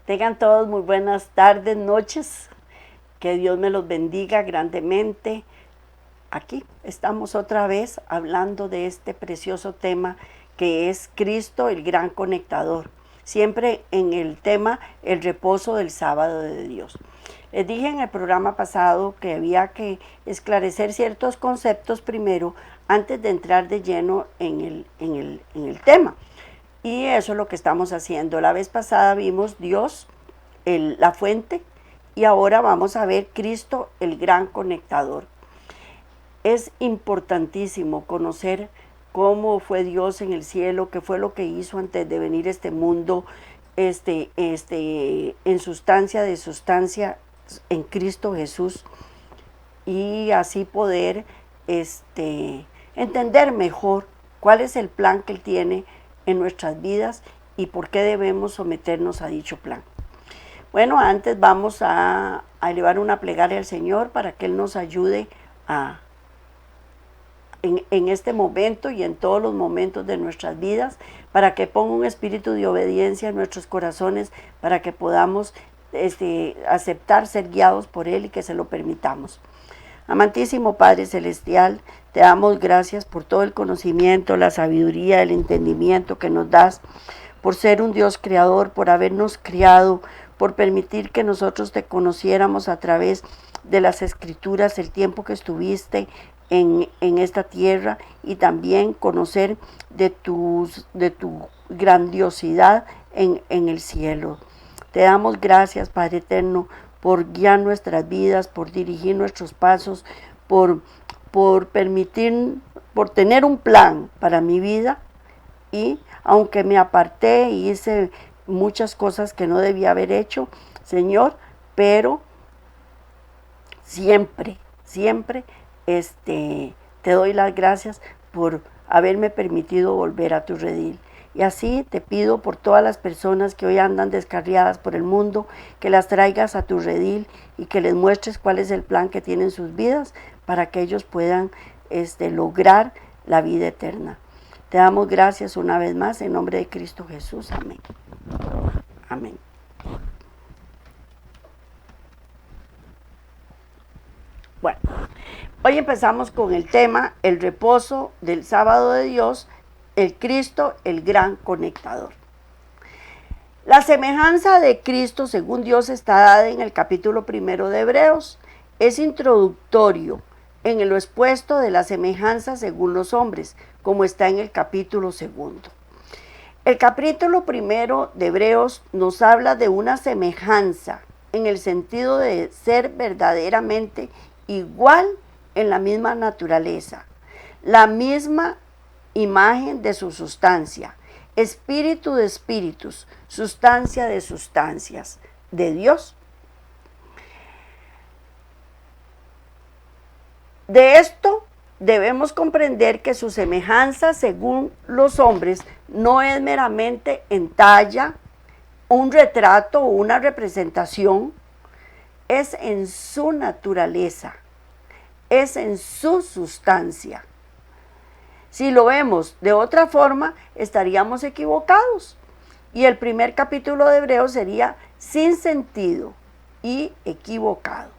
Tengan todos muy buenas tardes, noches. Que Dios me los bendiga grandemente. Aquí estamos otra vez hablando de este precioso tema que es Cristo, el gran conectador. Siempre en el tema el reposo del sábado de Dios. Les dije en el programa pasado que había que esclarecer ciertos conceptos primero antes de entrar de lleno en el tema. Y eso es lo que estamos haciendo. La vez pasada vimos Dios, la fuente, y ahora vamos a ver Cristo, el gran conectador. Es importantísimo conocer cómo fue Dios en el cielo, qué fue lo que hizo antes de venir a este mundo, en sustancia de sustancia en Cristo Jesús, y así poder entender mejor cuál es el plan que Él tiene en nuestras vidas y por qué debemos someternos a dicho plan. Bueno, antes vamos a elevar una plegaria al Señor para que Él nos ayude en este momento y en todos los momentos de nuestras vidas, para que ponga un espíritu de obediencia en nuestros corazones, para que podamos aceptar ser guiados por Él y que se lo permitamos. Amantísimo Padre Celestial, te damos gracias por todo el conocimiento, la sabiduría, el entendimiento que nos das, por ser un Dios creador, por habernos criado, por permitir que nosotros te conociéramos a través de las Escrituras, el tiempo que estuviste en esta tierra, y también conocer de tu grandiosidad en el cielo. Te damos gracias, Padre eterno, por guiar nuestras vidas, por dirigir nuestros pasos, por tener un plan para mi vida. Y aunque me aparté y hice muchas cosas que no debía haber hecho, Señor, pero siempre te doy las gracias por haberme permitido volver a tu redil. Y así te pido por todas las personas que hoy andan descarriadas por el mundo, que las traigas a tu redil y que les muestres cuál es el plan que tienen sus vidas para que ellos puedan lograr la vida eterna. Te damos gracias una vez más en nombre de Cristo Jesús. Amén. Amén. Bueno, hoy empezamos con el tema, el reposo del sábado de Dios, el Cristo, el gran conectador. La semejanza de Cristo según Dios está dada en el capítulo 1 de Hebreos. Es introductorio en lo expuesto de la semejanza según los hombres, como está en el capítulo 2. El capítulo 1 de Hebreos nos habla de una semejanza en el sentido de ser verdaderamente igual en la misma naturaleza, la misma imagen de su sustancia, espíritu de espíritus, sustancia de sustancias de Dios. De esto debemos comprender que su semejanza según los hombres no es meramente en talla, un retrato o una representación, es en su naturaleza, es en su sustancia. Si lo vemos de otra forma, estaríamos equivocados. Y el primer capítulo de Hebreos sería sin sentido y equivocado.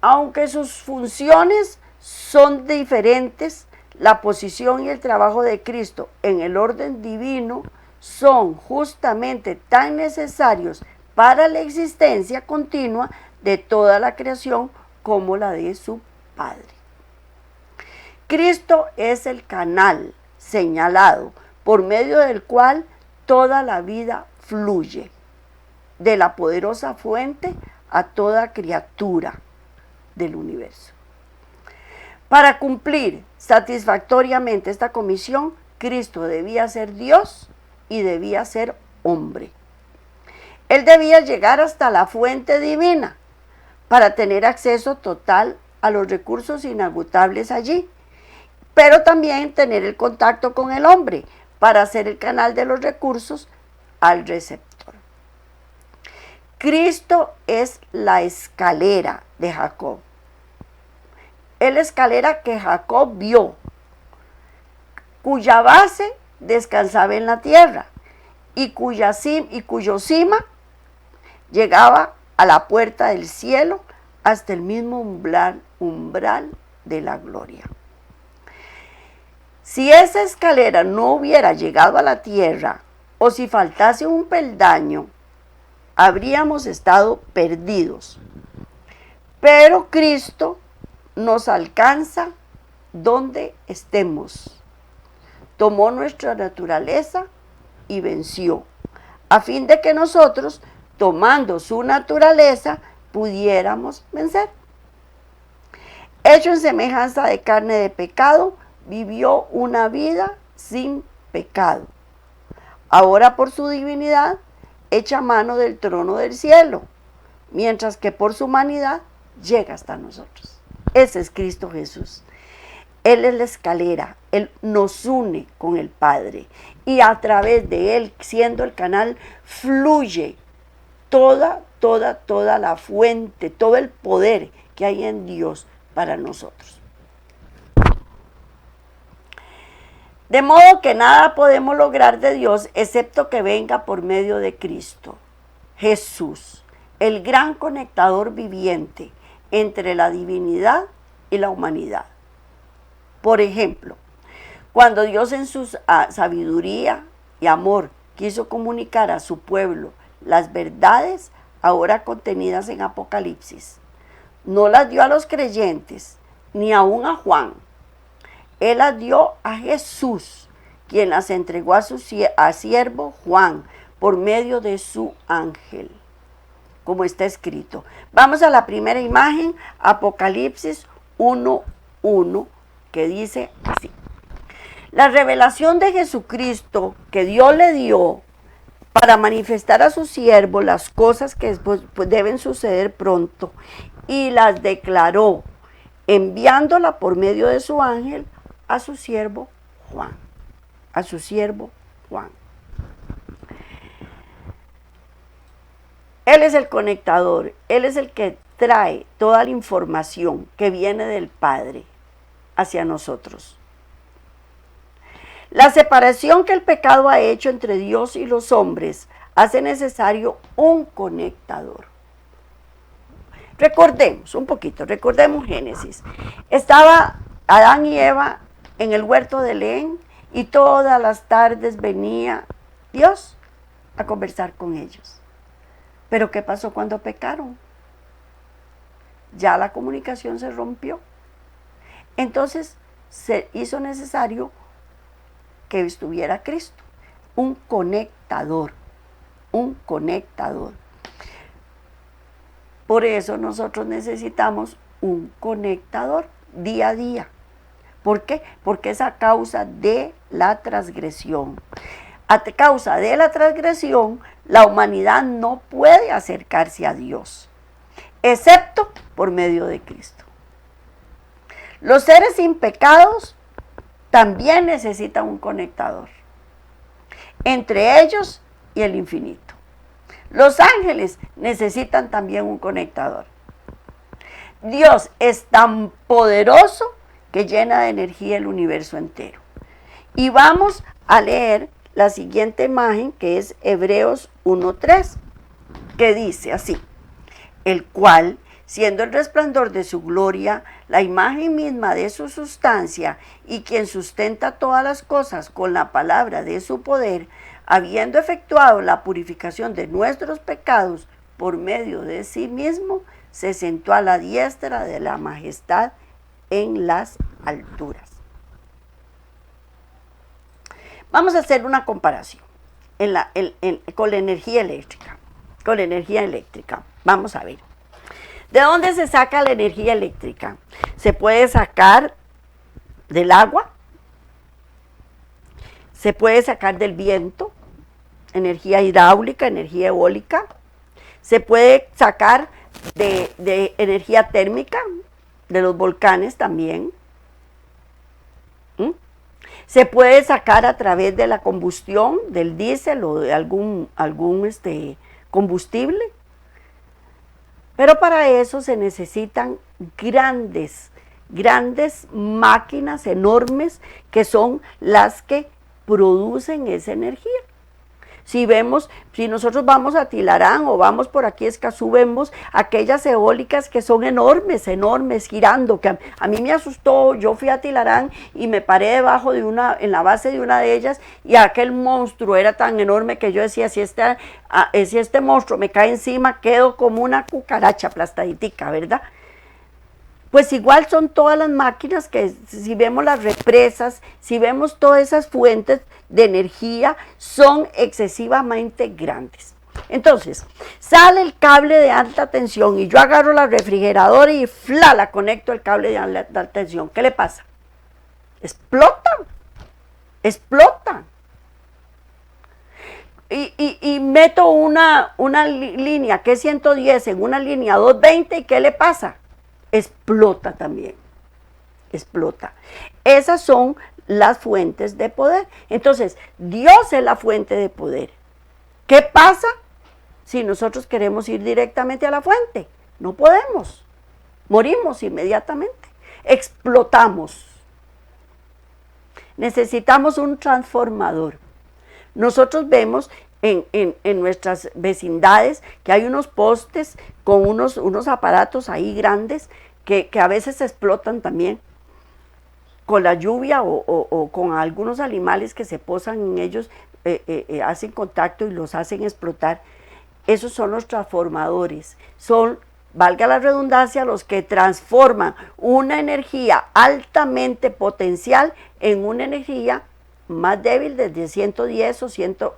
Aunque sus funciones son diferentes, la posición y el trabajo de Cristo en el orden divino son justamente tan necesarios para la existencia continua de toda la creación como la de su Padre. Cristo es el canal señalado por medio del cual toda la vida fluye, de la poderosa fuente a toda criatura del universo. Para cumplir satisfactoriamente esta comisión, Cristo debía ser Dios y debía ser hombre. Él debía llegar hasta la fuente divina para tener acceso total a los recursos inagotables allí, pero también tener el contacto con el hombre para hacer el canal de los recursos al receptor. Cristo es la escalera de Jacob. Es la escalera que Jacob vio, cuya base descansaba en la tierra, y cuyo cima llegaba a la puerta del cielo hasta el mismo umbral de la gloria. Si esa escalera no hubiera llegado a la tierra, o si faltase un peldaño, habríamos estado perdidos. Pero Cristo nos alcanza donde estemos. Tomó nuestra naturaleza y venció, a fin de que nosotros, tomando su naturaleza, pudiéramos vencer. Hecho en semejanza de carne de pecado, vivió una vida sin pecado. Ahora por su divinidad, echa mano del trono del cielo, mientras que por su humanidad llega hasta nosotros. Ese es Cristo Jesús. Él es la escalera, Él nos une con el Padre y a través de Él, siendo el canal, fluye toda la fuente, todo el poder que hay en Dios para nosotros. De modo que nada podemos lograr de Dios excepto que venga por medio de Cristo, Jesús, el gran conectador viviente entre la divinidad y la humanidad. Por ejemplo, cuando Dios en su sabiduría y amor quiso comunicar a su pueblo las verdades ahora contenidas en Apocalipsis, no las dio a los creyentes, ni aún a Juan. Él las dio a Jesús, quien las entregó a su siervo Juan por medio de su ángel, como está escrito. Vamos a la primera imagen, Apocalipsis 1:1, que dice así: la revelación de Jesucristo que Dios le dio para manifestar a su siervo las cosas que después deben suceder pronto, y las declaró, enviándola por medio de su ángel a su siervo Juan. A su siervo Juan. Él es el conectador, Él es el que trae toda la información que viene del Padre hacia nosotros. La separación que el pecado ha hecho entre Dios y los hombres hace necesario un conectador. Recordemos Génesis. Estaba Adán y Eva en el huerto de Edén y todas las tardes venía Dios a conversar con ellos. Pero ¿qué pasó cuando pecaron? Ya la comunicación se rompió. Entonces se hizo necesario que estuviera Cristo, un conectador. Por eso nosotros necesitamos un conectador día a día. ¿Por qué? Porque es a causa de la transgresión. A causa de la transgresión, la humanidad no puede acercarse a Dios, excepto por medio de Cristo. Los seres sin pecados también necesitan un conectador, entre ellos y el infinito. Los ángeles necesitan también un conectador. Dios es tan poderoso que llena de energía el universo entero. Y vamos a leer la siguiente imagen, que es Hebreos 1:3, que dice así: el cual, siendo el resplandor de su gloria, la imagen misma de su sustancia, y quien sustenta todas las cosas con la palabra de su poder, habiendo efectuado la purificación de nuestros pecados por medio de sí mismo, se sentó a la diestra de la majestad en las alturas. Vamos a hacer una comparación con la energía eléctrica. Vamos a ver. ¿De dónde se saca la energía eléctrica? Se puede sacar del agua, se puede sacar del viento, energía hidráulica, energía eólica, se puede sacar de energía térmica, de los volcanes también. Se puede sacar a través de la combustión, del diésel o de algún combustible. Pero para eso se necesitan grandes máquinas enormes que son las que producen esa energía. Si vemos, si nosotros vamos a Tilarán o vamos por aquí a Escazú, vemos aquellas eólicas que son enormes, enormes, girando, que a mí me asustó. Yo fui a Tilarán y me paré debajo de en la base de una de ellas, y aquel monstruo era tan enorme que yo decía, si este monstruo me cae encima, quedo como una cucaracha aplastaditica, ¿verdad? Pues igual son todas las máquinas que, si vemos las represas, si vemos todas esas fuentes de energía, son excesivamente grandes. Entonces, sale el cable de alta tensión y yo agarro la refrigeradora y la conecto al cable de alta tensión. ¿Qué le pasa? Explota, explota. Y meto una línea que es 110 en una línea 220, ¿y qué le pasa? Explota también, explota. Esas son las fuentes de poder. Entonces, Dios es la fuente de poder. ¿Qué pasa si nosotros queremos ir directamente a la fuente? No podemos, morimos inmediatamente, explotamos. Necesitamos un transformador. Nosotros vemos en nuestras vecindades que hay unos postes con unos aparatos ahí grandes que a veces explotan también con la lluvia o con algunos animales que se posan en ellos, hacen contacto y los hacen explotar. Esos son los transformadores, son, valga la redundancia, los que transforman una energía altamente potencial en una energía más débil, desde 110 o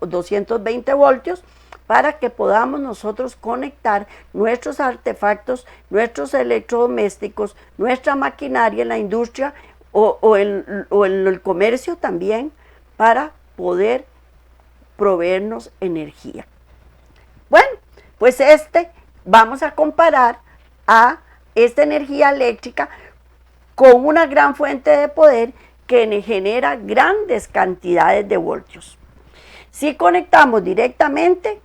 220 voltios, para que podamos nosotros conectar nuestros artefactos, nuestros electrodomésticos, nuestra maquinaria en la industria o en el comercio también, para poder proveernos energía. Bueno, pues vamos a comparar a esta energía eléctrica con una gran fuente de poder que genera grandes cantidades de voltios. Si conectamos directamente,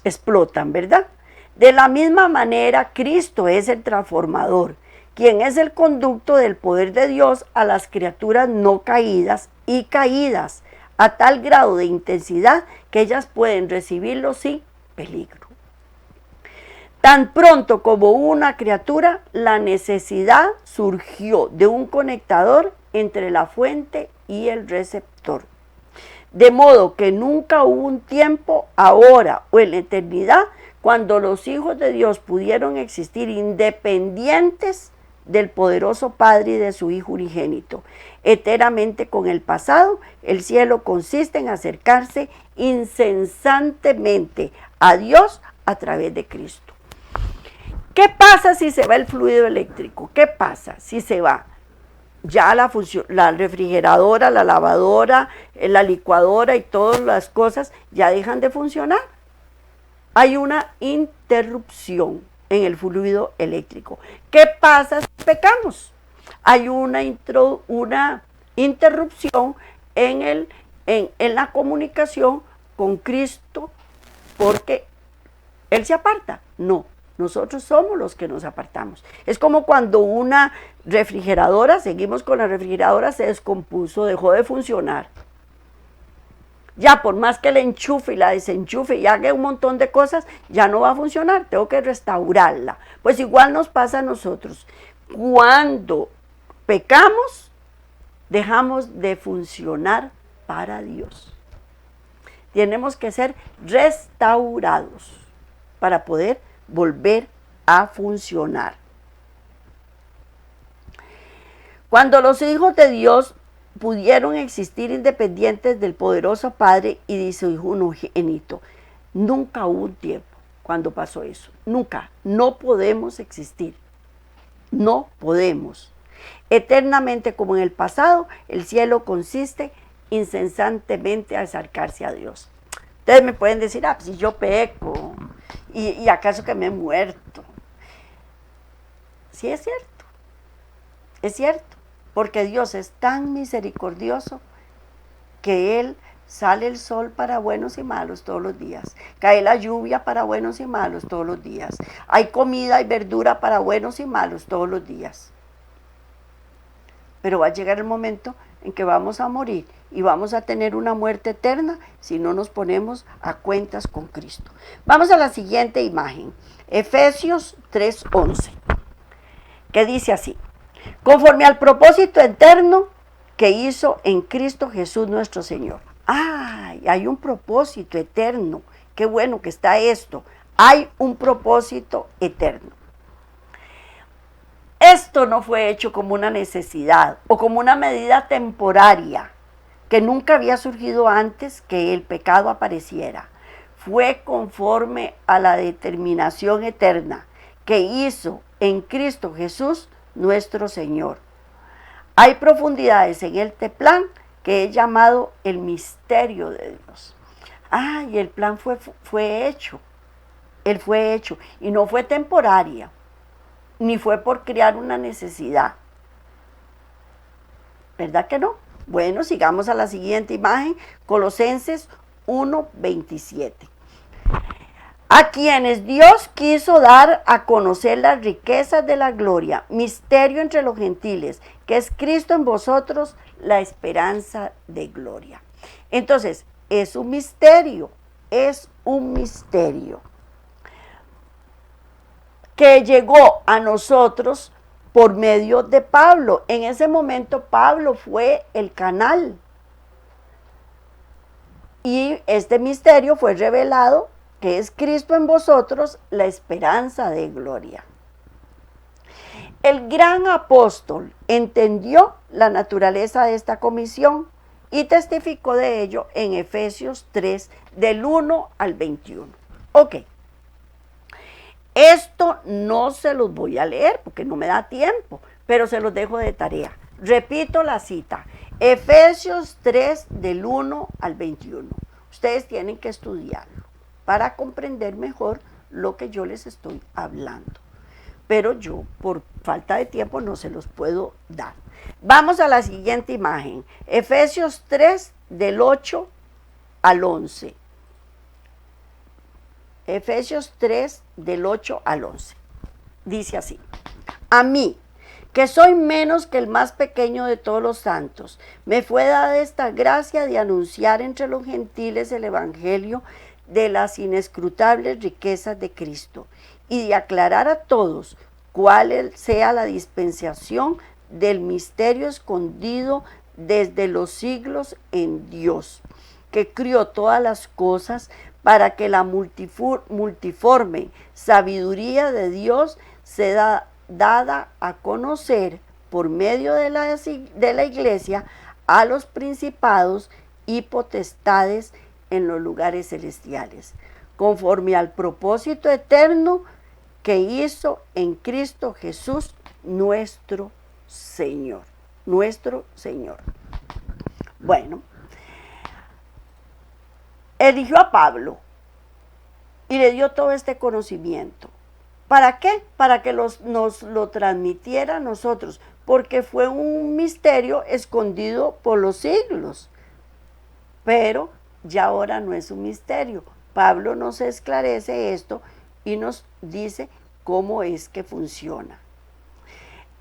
explotan, ¿verdad? De la misma manera, Cristo es el transformador, quien es el conducto del poder de Dios a las criaturas no caídas y caídas, a tal grado de intensidad que ellas pueden recibirlo sin peligro. Tan pronto como una criatura, la necesidad surgió de un conectador entre la fuente y el receptor. De modo que nunca hubo un tiempo, ahora o en la eternidad, cuando los hijos de Dios pudieron existir independientes del poderoso Padre y de su Hijo unigénito. Eternamente con el pasado, el cielo consiste en acercarse incesantemente a Dios a través de Cristo. ¿Qué pasa si se va el fluido eléctrico? ¿Qué pasa si se va? Ya la refrigeradora, la lavadora, la licuadora y todas las cosas ya dejan de funcionar. Hay una interrupción en el fluido eléctrico. ¿Qué pasa si pecamos? Hay una interrupción en la comunicación con Cristo, porque Él se aparta. No, nosotros somos los que nos apartamos. Es como cuando una refrigeradora, seguimos con la refrigeradora, se descompuso, dejó de funcionar. Ya por más que la enchufe y la desenchufe y haga un montón de cosas, ya no va a funcionar, tengo que restaurarla. Pues igual nos pasa a nosotros. Cuando pecamos, dejamos de funcionar para Dios. Tenemos que ser restaurados para poder volver a funcionar. Cuando los hijos de Dios pudieron existir independientes del poderoso Padre y de su Hijo unigénito, nunca hubo un tiempo cuando pasó eso. Nunca. No podemos existir. No podemos. Eternamente como en el pasado, el cielo consiste incesantemente a acercarse a Dios. Ustedes me pueden decir, pues si yo peco, y acaso que me he muerto. Sí, es cierto, porque Dios es tan misericordioso que Él sale el sol para buenos y malos todos los días, cae la lluvia para buenos y malos todos los días, hay comida y verdura para buenos y malos todos los días. Pero va a llegar el momento en que vamos a morir y vamos a tener una muerte eterna si no nos ponemos a cuentas con Cristo. Vamos a la siguiente imagen, Efesios 3:11, que dice así: conforme al propósito eterno que hizo en Cristo Jesús nuestro Señor. ¡Ay! Hay un propósito eterno. Qué bueno que está esto. Hay un propósito eterno. Esto no fue hecho como una necesidad o como una medida temporaria que nunca había surgido antes que el pecado apareciera. Fue conforme a la determinación eterna que hizo en Cristo Jesús nuestro Señor. Hay profundidades en este plan que es llamado el misterio de Dios. Y el plan fue hecho. Él fue hecho y no fue temporaria, ni fue por crear una necesidad. ¿Verdad que no? Bueno, sigamos a la siguiente imagen, Colosenses 1:27. A quienes Dios quiso dar a conocer las riquezas de la gloria, misterio entre los gentiles, que es Cristo en vosotros, la esperanza de gloria. Entonces, es un misterio que llegó a nosotros por medio de Pablo. En ese momento Pablo fue el canal. Y este misterio fue revelado, que es Cristo en vosotros, la esperanza de gloria. El gran apóstol entendió la naturaleza de esta comisión y testificó de ello en Efesios 3, del 1 al 21. Ok. Esto no se los voy a leer porque no me da tiempo, pero se los dejo de tarea. Repito la cita, Efesios 3 del 1 al 21. Ustedes tienen que estudiarlo para comprender mejor lo que yo les estoy hablando. Pero yo, por falta de tiempo, no se los puedo dar. Vamos a la siguiente imagen, Efesios 3 del 8 al 11. Efesios 3, del 8 al 11. Dice así: a mí, que soy menos que el más pequeño de todos los santos, me fue dada esta gracia de anunciar entre los gentiles el evangelio de las inescrutables riquezas de Cristo y de aclarar a todos cuál sea la dispensación del misterio escondido desde los siglos en Dios, que crió todas las cosas para que la multiforme sabiduría de Dios sea dada a conocer por medio de la iglesia a los principados y potestades en los lugares celestiales, conforme al propósito eterno que hizo en Cristo Jesús nuestro Señor. Nuestro Señor. Bueno, eligió a Pablo y le dio todo este conocimiento. ¿Para qué? Para que nos lo transmitiera a nosotros, porque fue un misterio escondido por los siglos. Pero ya ahora no es un misterio. Pablo nos esclarece esto y nos dice cómo es que funciona.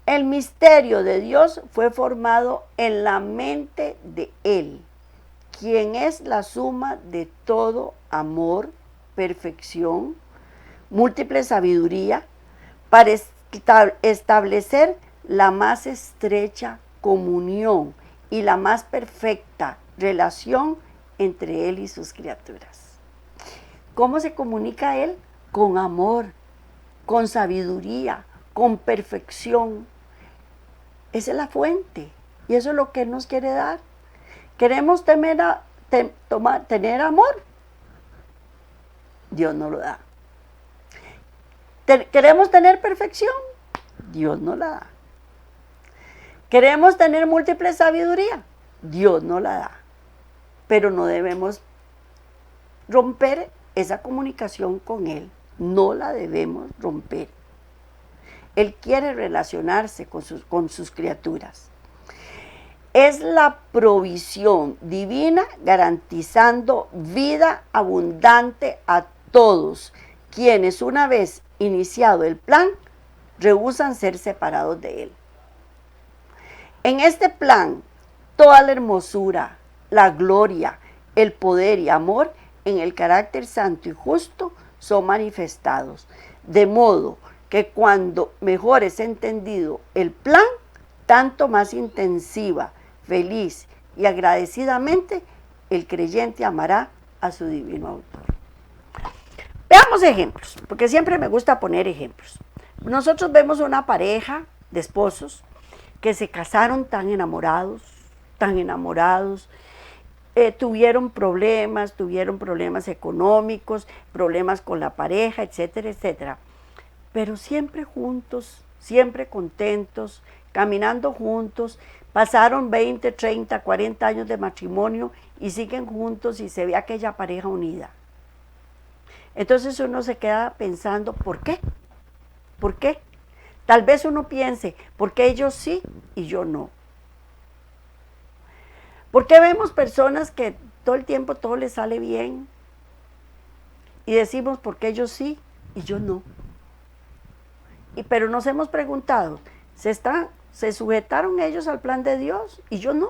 El misterio de Dios fue formado en la mente de Él, quien es la suma de todo amor, perfección, múltiple sabiduría, para establecer la más estrecha comunión y la más perfecta relación entre Él y sus criaturas. ¿Cómo se comunica Él? Con amor, con sabiduría, con perfección. Esa es la fuente y eso es lo que Él nos quiere dar. ¿Queremos tener amor? Dios no lo da. ¿Queremos tener perfección? Dios no la da. ¿Queremos tener múltiple sabiduría? Dios no la da. Pero no debemos romper esa comunicación con Él. No la debemos romper. Él quiere relacionarse con sus criaturas. Es la provisión divina garantizando vida abundante a todos quienes, una vez iniciado el plan, rehúsan ser separados de Él. En este plan toda la hermosura, la gloria, el poder y amor en el carácter santo y justo son manifestados. De modo que cuando mejor es entendido el plan, tanto más intensiva, feliz y agradecidamente el creyente amará a su divino autor. Veamos ejemplos, porque siempre me gusta poner ejemplos. Nosotros vemos una pareja de esposos que se casaron tan enamorados, tuvieron problemas económicos, problemas con la pareja, etcétera, etcétera. Pero siempre juntos, siempre contentos, caminando juntos, pasaron 20, 30, 40 años de matrimonio y siguen juntos y se ve aquella pareja unida. Entonces uno se queda pensando, ¿por qué? ¿Por qué? Tal vez uno piense, ¿por qué ellos sí y yo no? ¿Por qué vemos personas que todo el tiempo todo les sale bien? Y decimos, ¿por qué ellos sí y yo no? Pero nos hemos preguntado, ¿se sujetaron ellos al plan de Dios y yo no?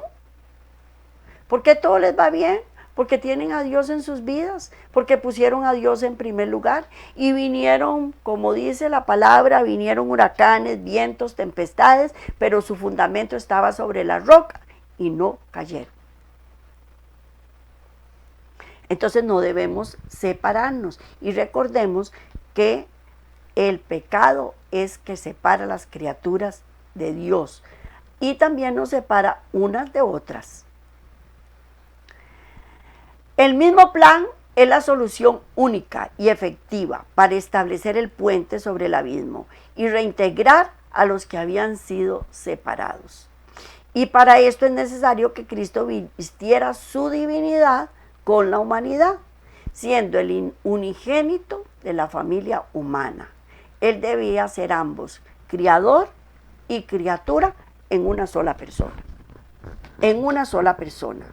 ¿Por qué todo les va bien? Porque tienen a Dios en sus vidas, porque pusieron a Dios en primer lugar y vinieron, como dice la palabra, vinieron huracanes, vientos, tempestades, pero su fundamento estaba sobre la roca y no cayeron. Entonces no debemos separarnos y recordemos que el pecado es que separa a las criaturas de Dios y también nos separa unas de otras. El mismo plan es la solución única y efectiva para establecer el puente sobre el abismo y reintegrar a los que habían sido separados. Y para esto es necesario que Cristo vistiera su divinidad con la humanidad, siendo el unigénito de la familia humana. Él debía ser ambos, criador y criatura en una sola persona. En una sola persona.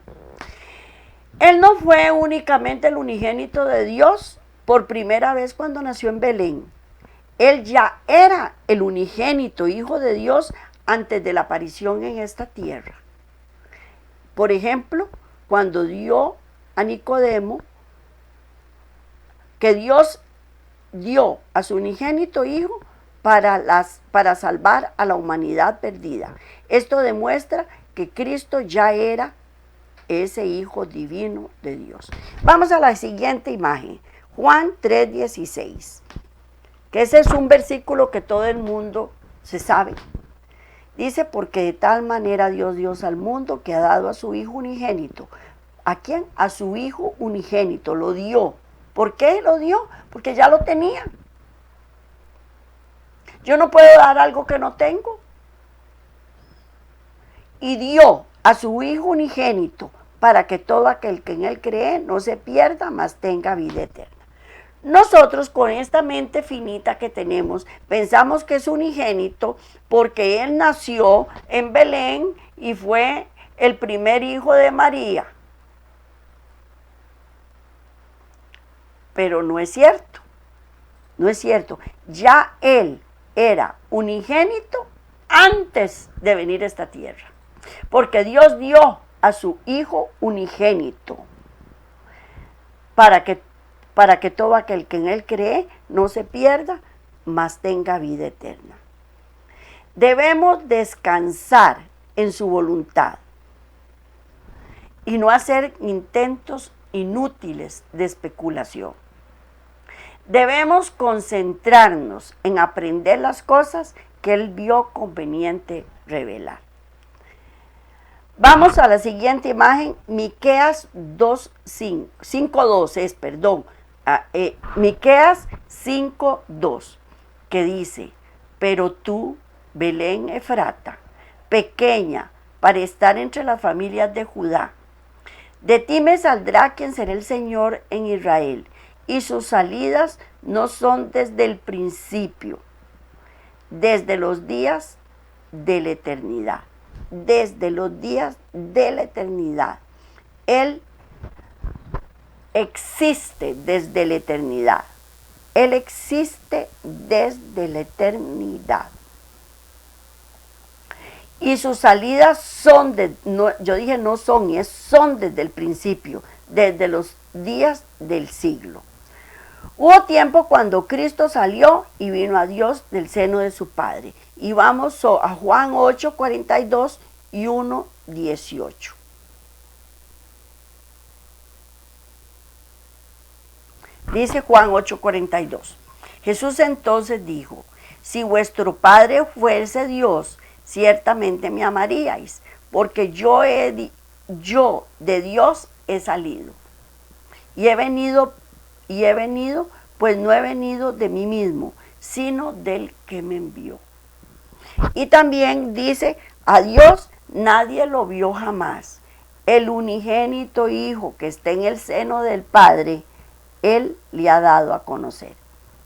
Él no fue únicamente el unigénito de Dios por primera vez cuando nació en Belén. Él ya era el unigénito Hijo de Dios antes de la aparición en esta tierra. Por ejemplo, cuando dio a Nicodemo, que Dios dio a su unigénito Hijo para salvar a la humanidad perdida. Esto demuestra que Cristo ya era ese Hijo divino de Dios. Vamos a la siguiente imagen, Juan 3:16, que ese es un versículo que todo el mundo se sabe. Dice, porque de tal manera Dios dio al mundo que ha dado a su Hijo unigénito. ¿A quién? A su Hijo unigénito, lo dio. ¿Por qué lo dio? Porque ya lo tenía. Yo no puedo dar algo que no tengo. Y dio a su Hijo unigénito para que todo aquel que en Él cree no se pierda, mas tenga vida eterna. Nosotros con esta mente finita que tenemos, pensamos que es unigénito porque Él nació en Belén y fue el primer hijo de María. Pero no es cierto, no es cierto. Ya Él era unigénito antes de venir a esta tierra, porque Dios dio a su Hijo unigénito para que todo aquel que en Él cree no se pierda, mas tenga vida eterna. Debemos descansar en su voluntad y no hacer intentos inútiles de especulación. Debemos concentrarnos en aprender las cosas que Él vio conveniente revelar. Vamos a la siguiente imagen, Miqueas 5:2, Miqueas 5:2, que dice, pero tú, Belén Efrata, pequeña para estar entre las familias de Judá, de ti me saldrá quien será el Señor en Israel, y sus salidas no son desde el principio, desde los días de la eternidad. Desde los días de la eternidad. Él existe desde la eternidad. Él existe desde la eternidad. Y sus salidas son, yo dije no son, son desde el principio, desde los días del siglo. Hubo tiempo cuando Cristo salió y vino a Dios del seno de su Padre. Y vamos a Juan 8:42 y 1:18. Dice Juan 8:42. Jesús entonces dijo: si vuestro Padre fuese Dios, ciertamente me amaríais, porque yo de Dios he salido. Y he venido, pues no he venido de mí mismo, sino del que me envió. Y también dice: a Dios nadie lo vio jamás. El unigénito Hijo que está en el seno del Padre, Él le ha dado a conocer.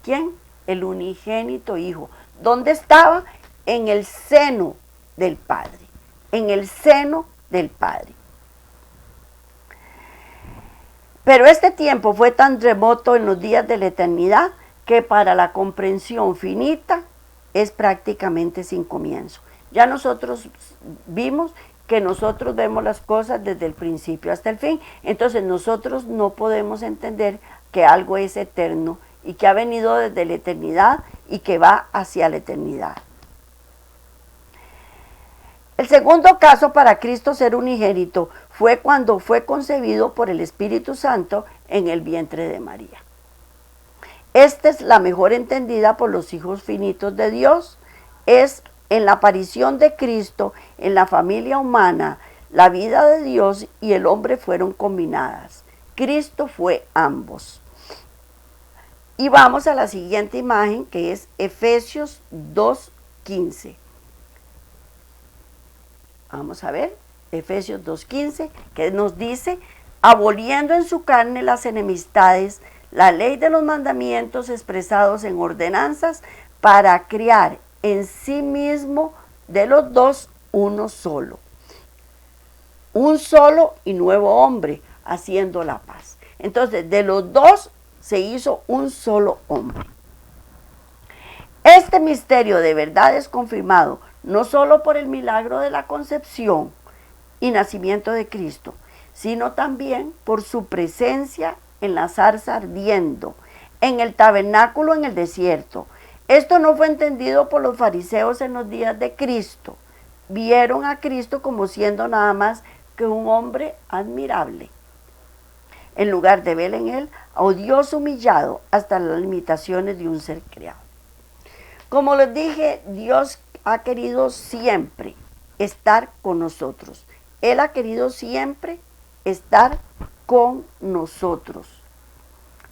¿Quién? El unigénito Hijo. ¿Dónde estaba? En el seno del Padre. En el seno del Padre. Pero este tiempo fue tan remoto en los días de la eternidad que para la comprensión finita es prácticamente sin comienzo. Ya nosotros vimos que nosotros vemos las cosas desde el principio hasta el fin. Entonces nosotros no podemos entender que algo es eterno y que ha venido desde la eternidad y que va hacia la eternidad. El segundo caso para Cristo ser unigénito fue cuando fue concebido por el Espíritu Santo en el vientre de María. Esta es la mejor entendida por los hijos finitos de Dios. Es en la aparición de Cristo, en la familia humana, la vida de Dios y el hombre fueron combinadas. Cristo fue ambos. Y vamos a la siguiente imagen, que es Efesios 2:15. Vamos a ver, Efesios 2:15, que nos dice: aboliendo en su carne las enemistades, la ley de los mandamientos expresados en ordenanzas, para crear en sí mismo de los dos uno solo. Un solo y nuevo hombre, haciendo la paz. Entonces, de los dos se hizo un solo hombre. Este misterio de verdad es confirmado no solo por el milagro de la concepción y nacimiento de Cristo, sino también por su presencia en la zarza ardiendo, en el tabernáculo en el desierto. Esto no fue entendido por los fariseos en los días de Cristo. Vieron a Cristo como siendo nada más que un hombre admirable. En lugar de ver en él a un Dios humillado hasta las limitaciones de un ser creado. Como les dije, Dios ha querido siempre estar con nosotros. Él ha querido siempre estar con nosotros,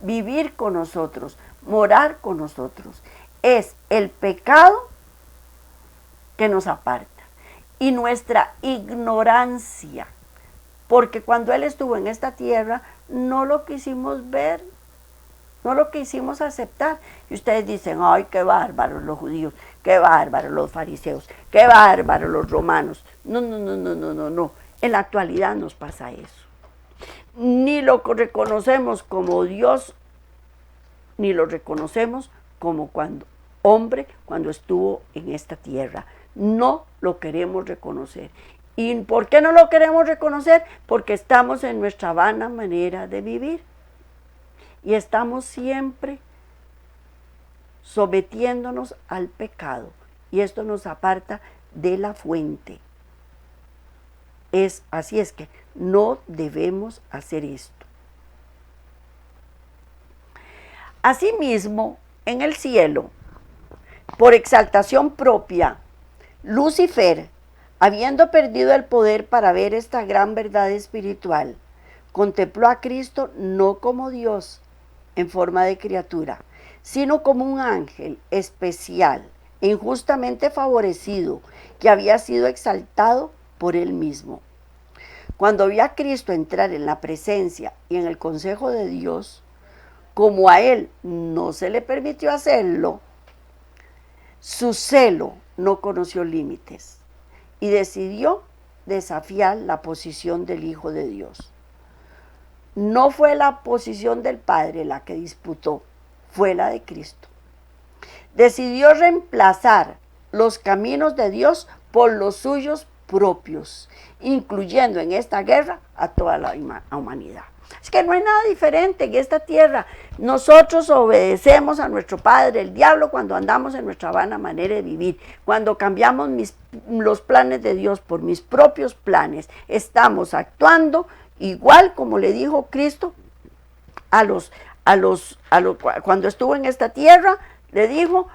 vivir con nosotros, morar con nosotros. Es el pecado que nos aparta y nuestra ignorancia, porque cuando Él estuvo en esta tierra no lo quisimos ver, no lo quisimos aceptar. Y ustedes dicen: ay, qué bárbaros los judíos, qué bárbaros los fariseos, qué bárbaros los romanos. No. En la actualidad nos pasa eso. Ni lo reconocemos como Dios, ni lo reconocemos como hombre cuando estuvo en esta tierra. No lo queremos reconocer. ¿Y por qué no lo queremos reconocer? Porque estamos en nuestra vana manera de vivir. Y estamos siempre sometiéndonos al pecado. Y esto nos aparta de la fuente. Así es que no debemos hacer esto. Asimismo, en el cielo, por exaltación propia, Lucifer, habiendo perdido el poder para ver esta gran verdad espiritual, contempló a Cristo no como Dios en forma de criatura, sino como un ángel especial e injustamente favorecido, que había sido exaltado por él mismo. Cuando vio a Cristo entrar en la presencia y en el consejo de Dios, como a él no se le permitió hacerlo, su celo no conoció límites y decidió desafiar la posición del Hijo de Dios. No fue la posición del Padre la que disputó, fue la de Cristo. Decidió reemplazar los caminos de Dios por los suyos propios, incluyendo en esta guerra a toda la humanidad. Es que no hay nada diferente en esta tierra. Nosotros obedecemos a nuestro padre, el diablo, cuando andamos en nuestra vana manera de vivir. Cuando cambiamos los planes de Dios por mis propios planes, estamos actuando igual como le dijo Cristo cuando estuvo en esta tierra, le dijo: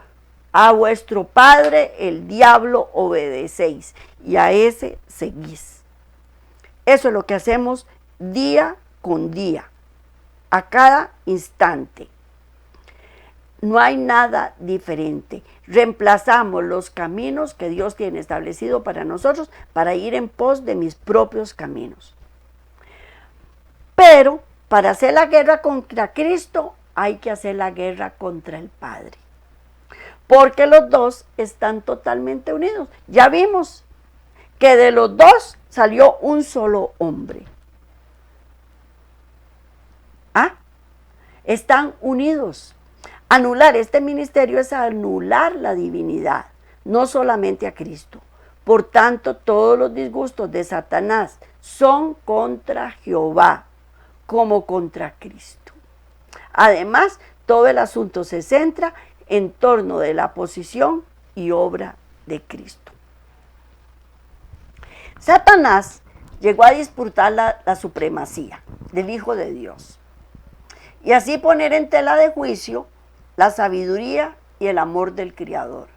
a vuestro padre el diablo obedecéis y a ese seguís. Eso es lo que hacemos día con día, a cada instante. No hay nada diferente. Reemplazamos los caminos que Dios tiene establecido para nosotros para ir en pos de mis propios caminos. Pero para hacer la guerra contra Cristo hay que hacer la guerra contra el Padre, porque los dos están totalmente unidos. Ya vimos que de los dos salió un solo hombre. Están unidos. Anular este ministerio es anular la divinidad, no solamente a Cristo. Por tanto, todos los disgustos de Satanás son contra Jehová, como contra Cristo. Además, todo el asunto se centra en torno de la posición y obra de Cristo. Satanás llegó a disputar la supremacía del Hijo de Dios y así poner en tela de juicio la sabiduría y el amor del Creador.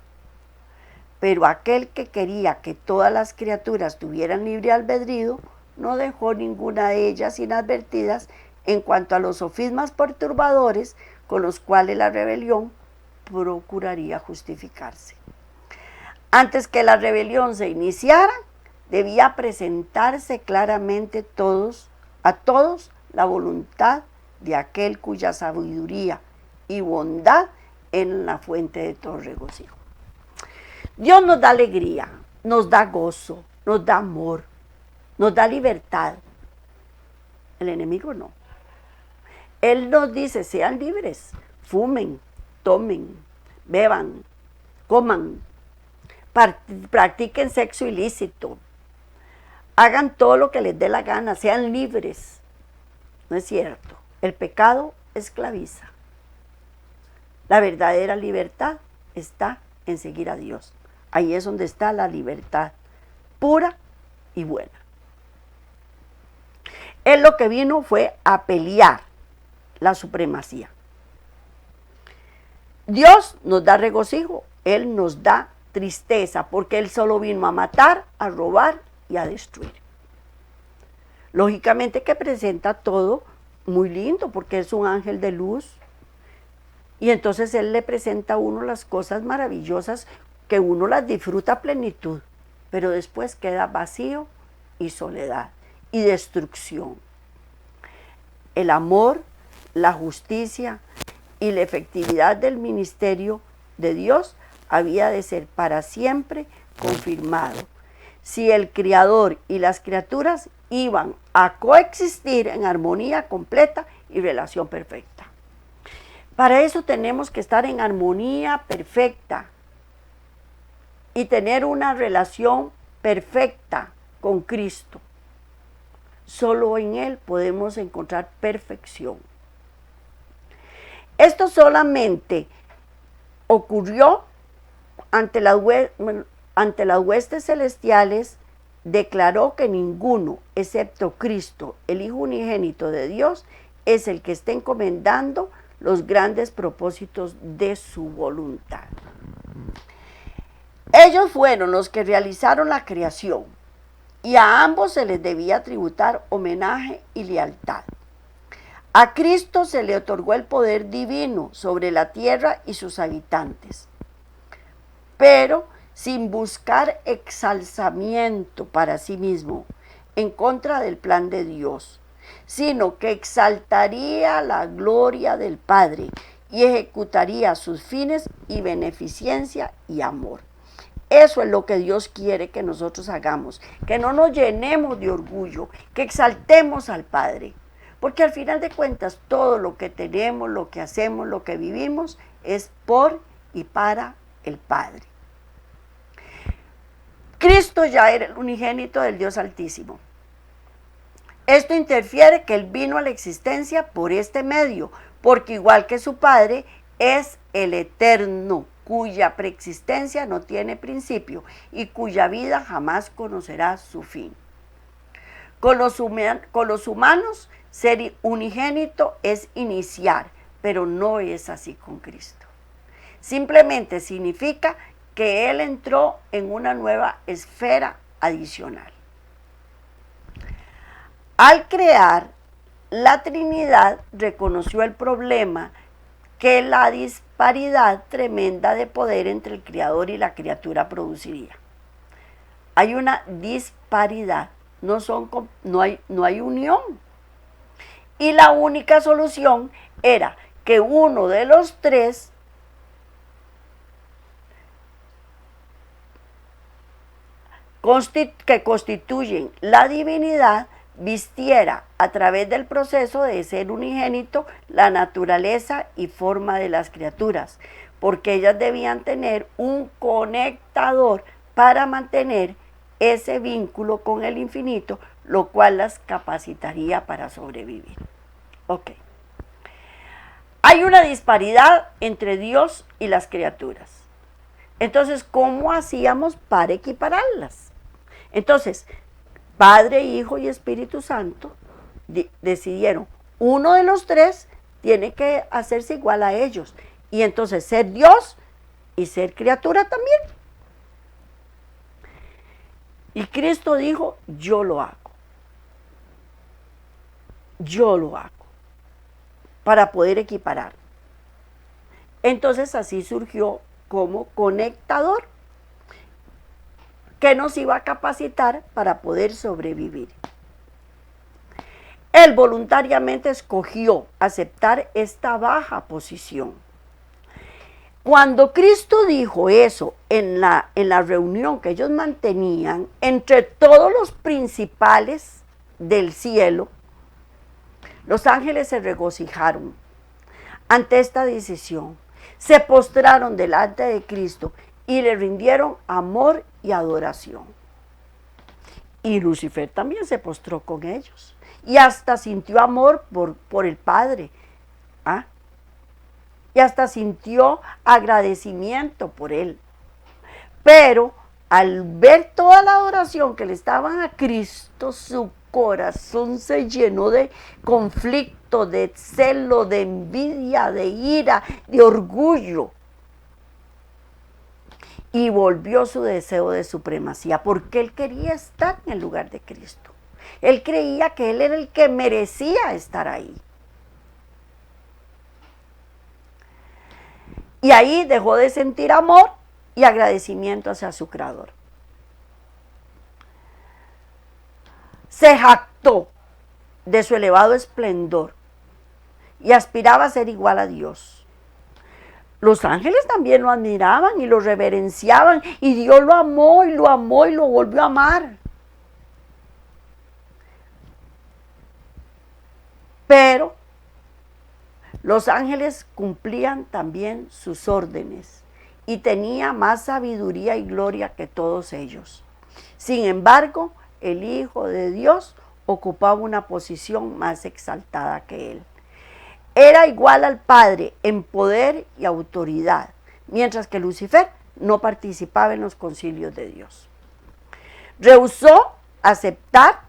Pero aquel que quería que todas las criaturas tuvieran libre albedrío no dejó ninguna de ellas inadvertidas en cuanto a los sofismas perturbadores con los cuales la rebelión procuraría justificarse. Antes que la rebelión se iniciara, debía presentarse claramente a todos la voluntad de aquel cuya sabiduría y bondad en la fuente de todo regocijo. Dios nos da alegría, nos da gozo, nos da amor, nos da libertad. El enemigo no. Él nos dice: sean libres, fumen, tomen, beban, coman, practiquen sexo ilícito, hagan todo lo que les dé la gana, sean libres. No es cierto. El pecado esclaviza. La verdadera libertad está en seguir a Dios. Ahí es donde está la libertad pura y buena. Él lo que vino fue a pelear la supremacía. Dios nos da regocijo, Él nos da tristeza, porque Él solo vino a matar, a robar y a destruir. Lógicamente que presenta todo muy lindo, porque es un ángel de luz. Y entonces Él le presenta a uno las cosas maravillosas que uno las disfruta a plenitud, pero después queda vacío y soledad y destrucción. El amor, la justicia y la efectividad del ministerio de Dios había de ser para siempre confirmado si el Creador y las criaturas iban a coexistir en armonía completa y relación perfecta. Para eso tenemos que estar en armonía perfecta y tener una relación perfecta con Cristo. Solo en Él podemos encontrar perfección. Esto solamente ocurrió ante las huestes celestiales. Declaró que ninguno, excepto Cristo, el Hijo unigénito de Dios, es el que está encomendando los grandes propósitos de su voluntad. Ellos fueron los que realizaron la creación y a ambos se les debía tributar homenaje y lealtad. A Cristo se le otorgó el poder divino sobre la tierra y sus habitantes, pero sin buscar exalzamiento para sí mismo en contra del plan de Dios, sino que exaltaría la gloria del Padre y ejecutaría sus fines y beneficencia y amor. Eso es lo que Dios quiere que nosotros hagamos, que no nos llenemos de orgullo, que exaltemos al Padre, porque al final de cuentas todo lo que tenemos, lo que hacemos, lo que vivimos es por y para el Padre. Cristo ya era el unigénito del Dios Altísimo. Esto interfiere que Él vino a la existencia por este medio, porque igual que su Padre, es el eterno, cuya preexistencia no tiene principio y cuya vida jamás conocerá su fin. Con los humanos, ser unigénito es iniciar, pero no es así con Cristo. Simplemente significa que Él entró en una nueva esfera adicional. Al crear, la Trinidad reconoció el problema que la disparidad tremenda de poder entre el Creador y la criatura produciría. Hay una disparidad, no hay unión. Y la única solución era que uno de los tres que constituyen la divinidad vistiera a través del proceso de ser unigénito la naturaleza y forma de las criaturas, porque ellas debían tener un conectador para mantener ese vínculo con el infinito, lo cual las capacitaría para sobrevivir. Ok. Hay una disparidad entre Dios y las criaturas. Entonces, ¿cómo hacíamos para equipararlas? Entonces, Padre, Hijo y Espíritu Santo decidieron, uno de los tres tiene que hacerse igual a ellos. Y entonces ser Dios y ser criatura también. Y Cristo dijo, yo lo hago. Yo lo hago. Para poder equiparar. Entonces así surgió como conectador, que nos iba a capacitar para poder sobrevivir. Él voluntariamente escogió aceptar esta baja posición. Cuando Cristo dijo eso en la reunión que ellos mantenían entre todos los principales del cielo, los ángeles se regocijaron ante esta decisión, se postraron delante de Cristo y le rindieron amor y adoración. Y Lucifer también se postró con ellos y hasta sintió amor por el Padre. Y hasta sintió agradecimiento por él. Pero al ver toda la adoración que le estaban a Cristo, su corazón se llenó de conflicto, de celo, de envidia, de ira, de orgullo. Y volvió su deseo de supremacía, porque él quería estar en el lugar de Cristo. Él creía que él era el que merecía estar ahí. Y ahí dejó de sentir amor y agradecimiento hacia su Creador. Se jactó de su elevado esplendor y aspiraba a ser igual a Dios. Los ángeles también lo admiraban y lo reverenciaban, y Dios lo amó y lo amó y lo volvió a amar. Pero los ángeles cumplían también sus órdenes y tenía más sabiduría y gloria que todos ellos. Sin embargo, el Hijo de Dios ocupaba una posición más exaltada que él. Era igual al Padre en poder y autoridad, mientras que Lucifer no participaba en los concilios de Dios. Rehusó aceptar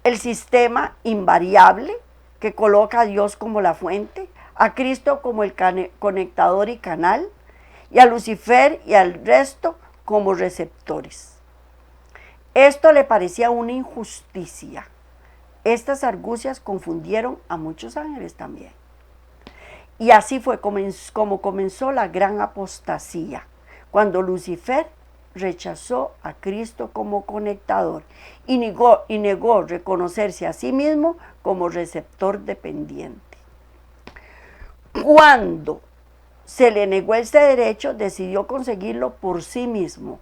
el sistema invariable que coloca a Dios como la fuente, a Cristo como el conectador y canal, y a Lucifer y al resto como receptores. Esto le parecía una injusticia. Estas argucias confundieron a muchos ángeles también. Y así fue como comenzó la gran apostasía, cuando Lucifer rechazó a Cristo como conectador y negó reconocerse a sí mismo como receptor dependiente. Cuando se le negó ese derecho, decidió conseguirlo por sí mismo,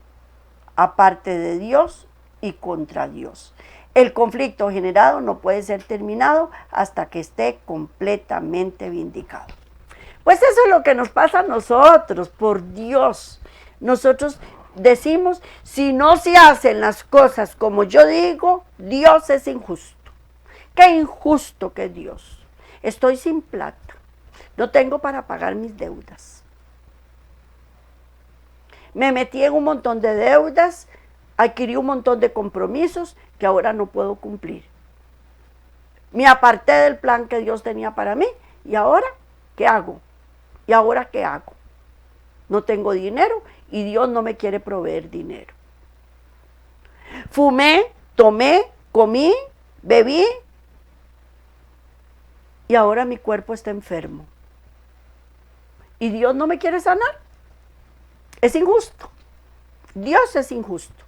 aparte de Dios y contra Dios. El conflicto generado no puede ser terminado hasta que esté completamente vindicado. Pues eso es lo que nos pasa a nosotros, por Dios. nosotros decimos, si no se hacen las cosas como yo digo, Dios es injusto. Qué injusto que es Dios. Estoy sin plata, no tengo para pagar mis deudas. Me metí en un montón de deudas, adquirí un montón de compromisos que ahora no puedo cumplir. Me aparté del plan que Dios tenía para mí y ahora, ¿qué hago? ¿Y ahora qué hago? No tengo dinero y Dios no me quiere proveer dinero. Fumé, tomé, comí, bebí y ahora mi cuerpo está enfermo. ¿Y Dios no me quiere sanar? Es injusto. Dios es injusto.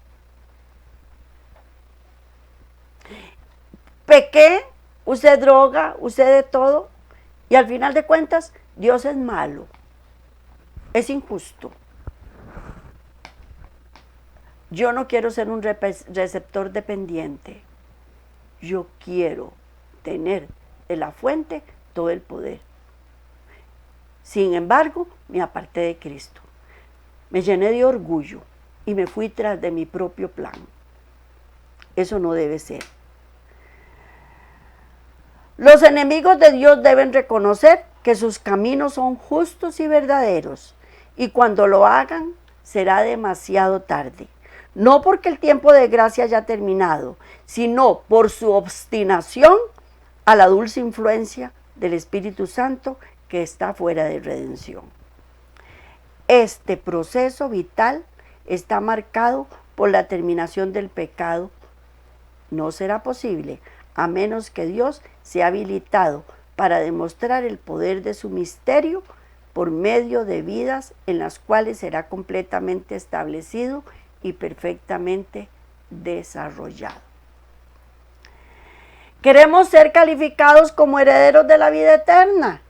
Pequé, usé droga, usé de todo y al final de cuentas Dios es malo. Es injusto. Yo no quiero ser un receptor dependiente. Yo quiero tener de la fuente todo el poder. Sin embargo, me aparté de Cristo. Me llené de orgullo y me fui tras de mi propio plan. Eso no debe ser. Los enemigos de Dios deben reconocer que sus caminos son justos y verdaderos, y cuando lo hagan será demasiado tarde. No porque el tiempo de gracia haya terminado, sino por su obstinación a la dulce influencia del Espíritu Santo que está fuera de redención. Este proceso vital está marcado por la terminación del pecado. No será posible a menos que Dios sea habilitado para demostrar el poder de su misterio por medio de vidas en las cuales será completamente establecido y perfectamente desarrollado. ¿Queremos ser calificados como herederos de la vida eterna?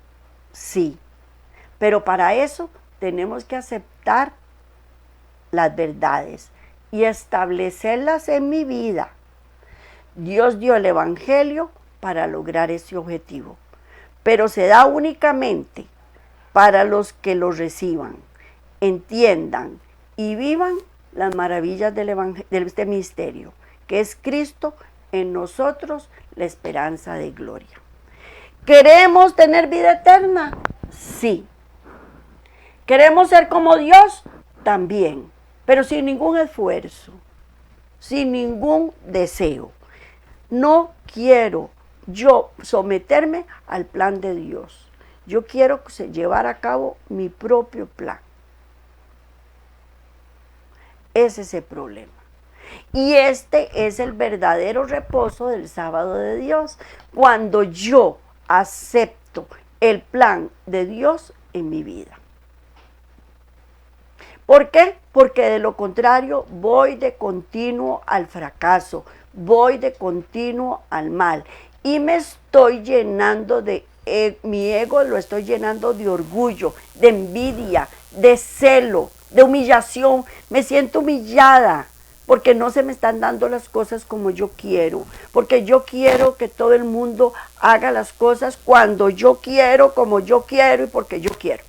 Sí, pero para eso tenemos que aceptar las verdades y establecerlas en mi vida. Dios dio el Evangelio para lograr ese objetivo, pero se da únicamente para los que lo reciban, entiendan y vivan las maravillas de este misterio, que es Cristo en nosotros, la esperanza de gloria. ¿Queremos tener vida eterna? Sí. ¿Queremos ser como Dios? También, pero sin ningún esfuerzo, sin ningún deseo. No quiero yo someterme al plan de Dios. Yo quiero llevar a cabo mi propio plan. Ese es el problema. Y este es el verdadero reposo del sábado de Dios, cuando yo acepto el plan de Dios en mi vida. ¿Por qué? Porque de lo contrario voy de continuo al fracaso, voy de continuo al mal y me estoy llenando de, mi ego lo estoy llenando de orgullo, de envidia, de celo, de humillación. Me siento humillada porque no se me están dando las cosas como yo quiero, porque yo quiero que todo el mundo haga las cosas cuando yo quiero, como yo quiero y porque yo quiero.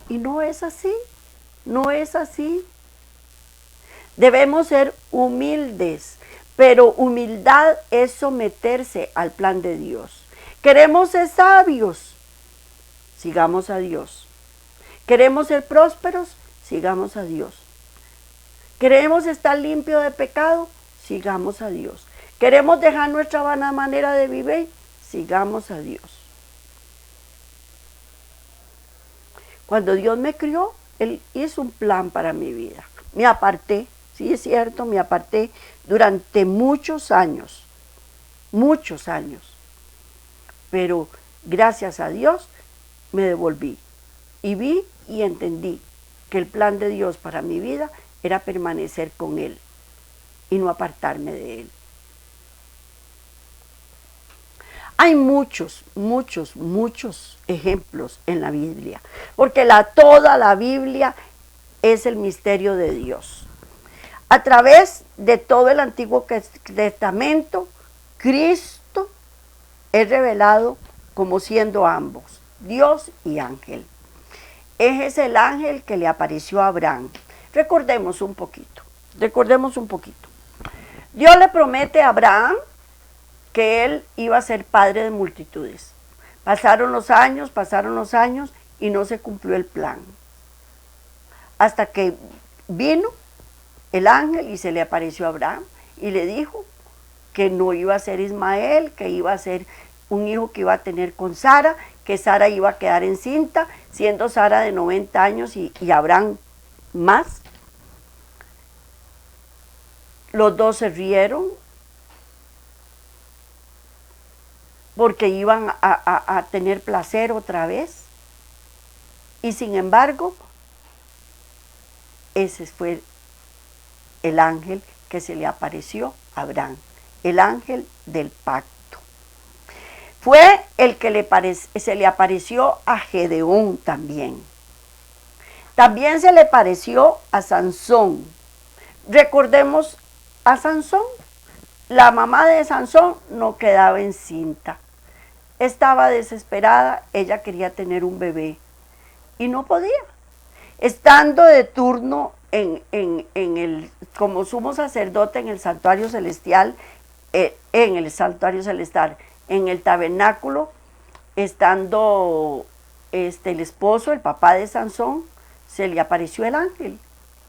Y no es así. No es así. Debemos ser humildes, pero humildad es someterse al plan de Dios. Queremos ser sabios, sigamos a Dios. Queremos ser prósperos, sigamos a Dios. Queremos estar limpios de pecado, sigamos a Dios. Queremos dejar nuestra vana manera de vivir, sigamos a Dios. Cuando Dios me crió, Él hizo un plan para mi vida. Me aparté, sí es cierto, me aparté durante muchos años. Pero gracias a Dios me devolví y vi y entendí que el plan de Dios para mi vida era permanecer con Él y no apartarme de Él. Hay muchos ejemplos en la Biblia, porque toda la Biblia es el misterio de Dios. A través de todo el Antiguo Testamento, Cristo es revelado como siendo ambos, Dios y ángel. Ese es el ángel que le apareció a Abraham. Recordemos un poquito. Dios le promete a Abraham que él iba a ser padre de multitudes. Pasaron los años y no se cumplió el plan. Hasta que vino el ángel y se le apareció a Abraham y le dijo que no iba a ser Ismael, que iba a ser un hijo que iba a tener con Sara, que Sara iba a quedar encinta, siendo Sara de 90 años y Abraham más. Los dos se rieron porque iban a tener placer otra vez. Y sin embargo, ese fue el ángel que se le apareció a Abraham, el ángel del pacto. Fue el que se le apareció a Gedeón también. También se le pareció a Sansón. Recordemos a Sansón. La mamá de Sansón no quedaba encinta. Estaba desesperada, ella quería tener un bebé y no podía. Estando de turno como sumo sacerdote en el santuario celestial, en el tabernáculo, estando el esposo, el papá de Sansón, se le apareció el ángel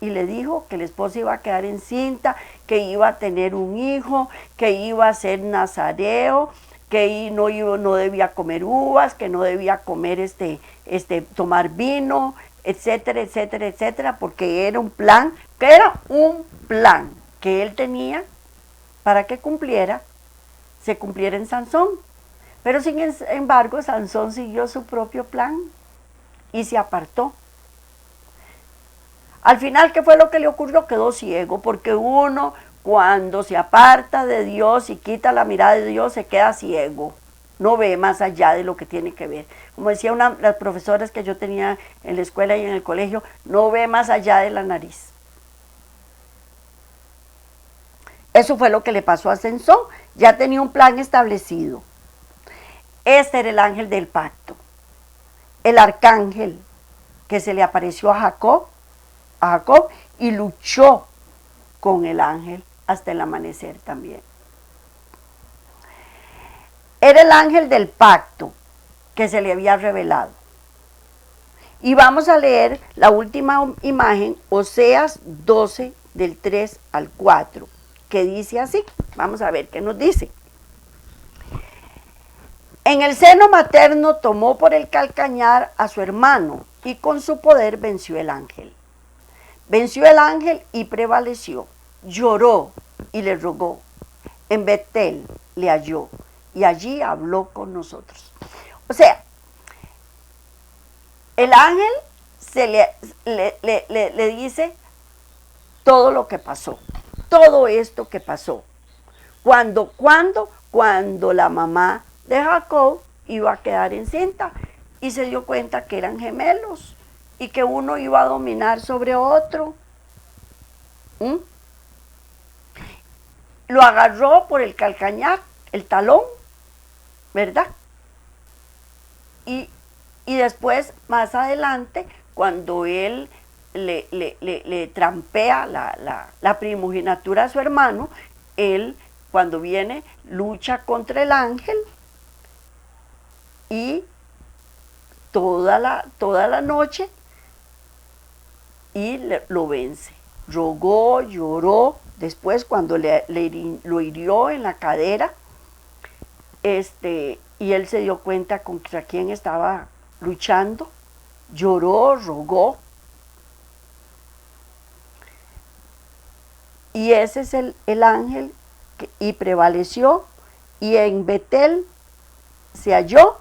y le dijo que la esposa iba a quedar encinta, que iba a tener un hijo, que iba a ser nazareo, que no debía comer uvas, que no debía comer tomar vino, etcétera, etcétera, etcétera, porque era un plan que él tenía para que se cumpliera en Sansón. Pero sin embargo, Sansón siguió su propio plan y se apartó. Al final, ¿qué fue lo que le ocurrió? Quedó ciego, porque uno cuando se aparta de Dios y quita la mirada de Dios, se queda ciego. No ve más allá de lo que tiene que ver. Como decía una de las profesoras que yo tenía en la escuela y en el colegio, no ve más allá de la nariz. Eso fue lo que le pasó a Sansón. Ya tenía un plan establecido. Este era el ángel del pacto. El arcángel que se le apareció a Jacob y luchó con el ángel hasta el amanecer también. Era el ángel del pacto que se le había revelado. Y vamos a leer la última imagen, Oseas 12, del 3 al 4, que dice así. Vamos a ver qué nos dice. En el seno materno tomó por el calcañar a su hermano y con su poder venció el ángel. Venció el ángel y prevaleció. Lloró y le rogó. En Betel le halló y allí habló con nosotros. O sea, el ángel le dice todo lo que pasó, todo esto que pasó. Cuando la mamá de Jacob iba a quedar encinta y se dio cuenta que eran gemelos y que uno iba a dominar sobre otro. Lo agarró por el calcañar, el talón, ¿verdad? Y después, más adelante, cuando él le trampea la primogenitura a su hermano, él, cuando viene, lucha contra el ángel y toda la noche y lo vence. Rogó, lloró, después cuando lo hirió en la cadera, y él se dio cuenta contra quién estaba luchando, lloró, rogó. Y ese es el ángel y prevaleció, y en Betel se halló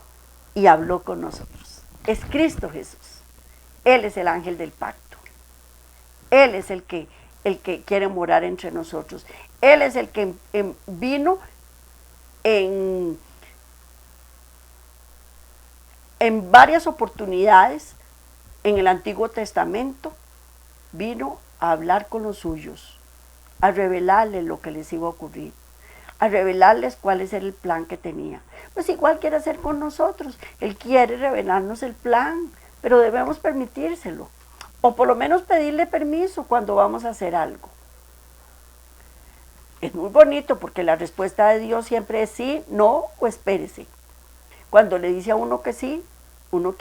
y habló con nosotros. Es Cristo Jesús. Él es el ángel del pacto. Él es el que quiere morar entre nosotros. Él es el que vino en varias oportunidades en el Antiguo Testamento, vino a hablar con los suyos, a revelarles lo que les iba a ocurrir, a revelarles cuál es el plan que tenía. Pues igual quiere hacer con nosotros. Él quiere revelarnos el plan pero debemos permitírselo, o por lo menos pedirle permiso cuando vamos a hacer algo. Es muy bonito porque la respuesta de Dios siempre es sí, no o espérese. Cuando le dice a uno que sí, uno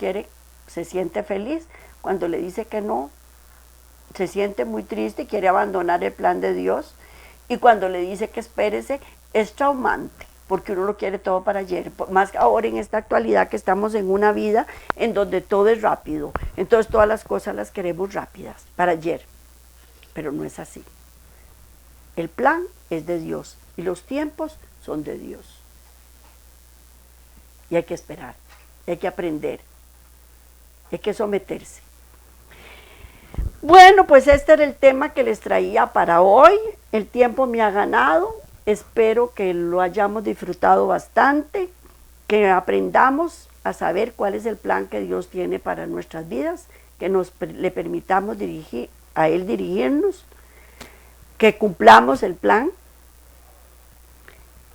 se siente feliz. Cuando le dice que no, se siente muy triste y quiere abandonar el plan de Dios. Y cuando le dice que espérese, es traumante, porque uno lo quiere todo para ayer. Más ahora en esta actualidad que estamos en una vida en donde todo es rápido. Entonces todas las cosas las queremos rápidas, para ayer. Pero no es así. El plan es de Dios y los tiempos son de Dios. Y hay que esperar, y hay que aprender, hay que someterse. Bueno, pues este era el tema que les traía para hoy. El tiempo me ha ganado. Espero que lo hayamos disfrutado bastante, que aprendamos a saber cuál es el plan que Dios tiene para nuestras vidas, que le permitamos a Él dirigirnos, que cumplamos el plan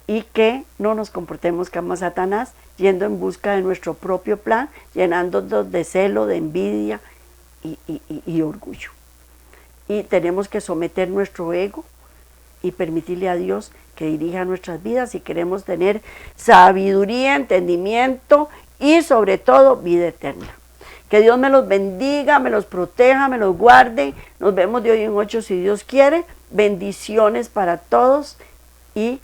y que no nos comportemos como Satanás, yendo en busca de nuestro propio plan, llenándonos de celo, de envidia y orgullo. Y tenemos que someter nuestro ego y permitirle a Dios que dirija nuestras vidas si queremos tener sabiduría, entendimiento y sobre todo vida eterna. Que Dios me los bendiga, me los proteja, me los guarde. Nos vemos de hoy en 8 si Dios quiere. Bendiciones para todos y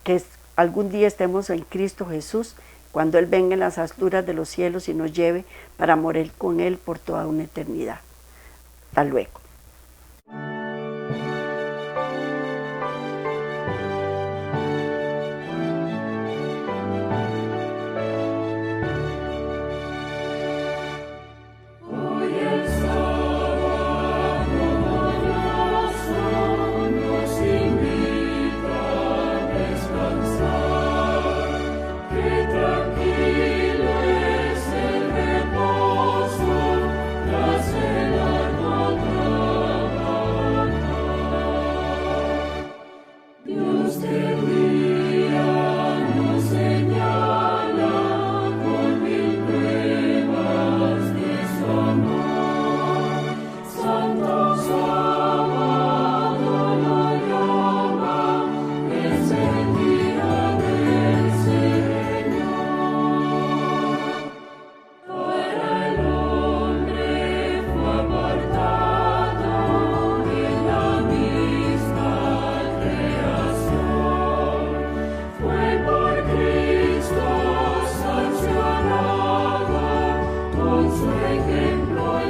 que algún día estemos en Cristo Jesús cuando Él venga en las alturas de los cielos y nos lleve para morir con Él por toda una eternidad. Hasta luego. Con su ejemplo